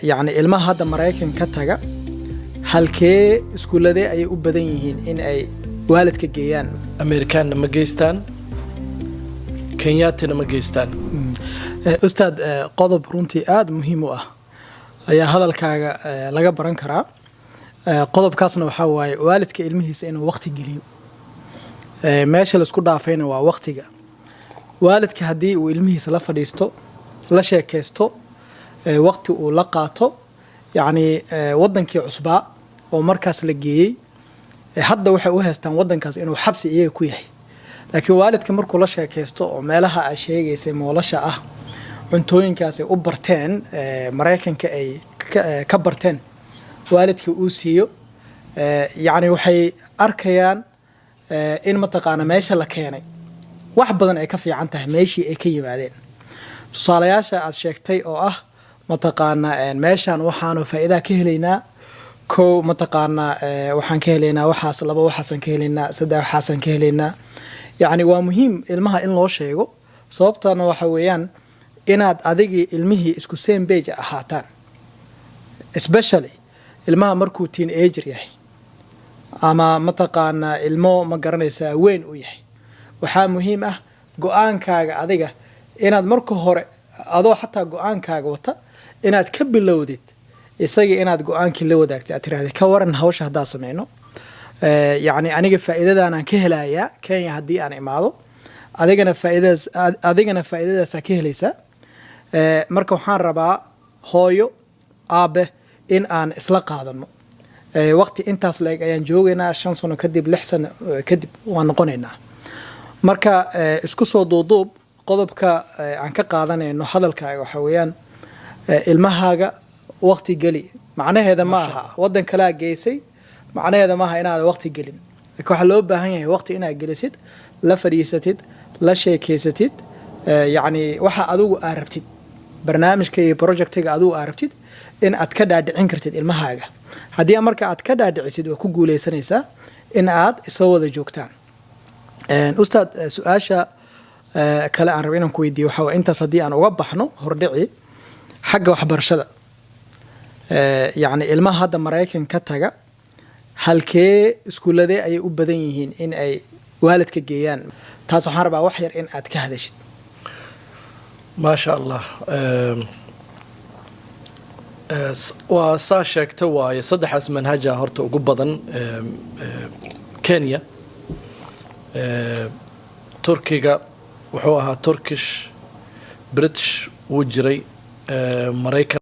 يعني ilmaha hadda Mareykan ka taga halkee iskuuladee ay u badan yihiin in ay waalidka geeyaan Amerikaanna ma geystaan Kenyaatana ma geystaan Ustaad qodob runtii aad muhiim u ah ayaa hadalkaaga laga baran karaa qodobkaasna waxa waaye waalidka ilmihiisa inuu waqti geliyo meesha la isku dhaafayna waa waqtiga waalidka hadii uu ilmihiisa la fadhiisto la sheekaysto waqti uu la qaato yani wadankii cusbaa oo markaas la geeyay hadda waxa uu haystaan wadankaas inuu xabsi iyaga ku yahay laakiin waalidka markuu la sheekaysto oo meelaha ay sheegaysay moolasha ah cuntooyinkaas ay u barteen Mareykanka ay ka barteen waalidka uu siiyo yani waxay arkayaan in mataqaana meesha la keenay wax badan ay ka fiican tahay meeshii ay ka yimaadeen tusaalayaasha aad sheegtay oo ah mataqaana meeshan waxaanu faa'iido ka helaynaa ko mataqaana waxaan ka helaynaa waxaas laba waxaan ka helaynaa saddex waxaan ka helaynaa yani waa muhiim ilmaha in loo sheego sababtana waxa weeyaan inaad adigi ilmihii isku same page ahaataan especially ilmaha markuu teenager yahay ama mataqaana ilmo ma garanaysaa weyn u yahay waxaa muhiim ah go'aankaaga adiga inaad marka hore adoo xataa go'aankaaga wata inaad ka bilowdid isaga inaad go'aankii la wadaagtay aad tiraahday ka waran hawsha hadaa sameeyno yani aniga faa'iidadaan aan ka helayaa Kenya hadii aan imaado adigana faa'iidadaas ka helaysaa marka waxaan rabaa hooyo aabe in aan isla qaadano waqti intaas leeg ayaan joogaynaa 5 sano kadib 6 sano kadib waan noqonaynaa marka isku soo duuduub qodobka aan ka qaadanayno hadalkaaga waxa weeyaan ilmahaaga waqti gali macnaheeda ma aha wadan kala geysay macnaheeda ma aha inaad waqti galin waxa loo baahan yahay waqti inaad gelisid la fadhiisatid la sheekeysatid yani waxa adigu aad rabtid barnaamijka iyo projectiga adigu aad rabtid in aad ka dhaadhicin kartid ilmahaaga hadii marka aad ka dhaadhicisid oo ku guuleysanaysaa in aad isla wada joogtaan ustaad su'aasha kale aan rabo inaan ku weydiiyo waxa intaas hadii aan uga baxno hordhici xagga waxbarashada yani ilmaha hadda Mareykan ka taga halkee iskuuladee ay u badan yihiin in ay waalidka geeyaan taas waxaan rabaa wax yar in aad ka hadashid ما شاء الله وساشكت واي صدح اسم منهجها هرتو قبضا كينيا تركيا وحوها تركيش بريتش وجري مريكا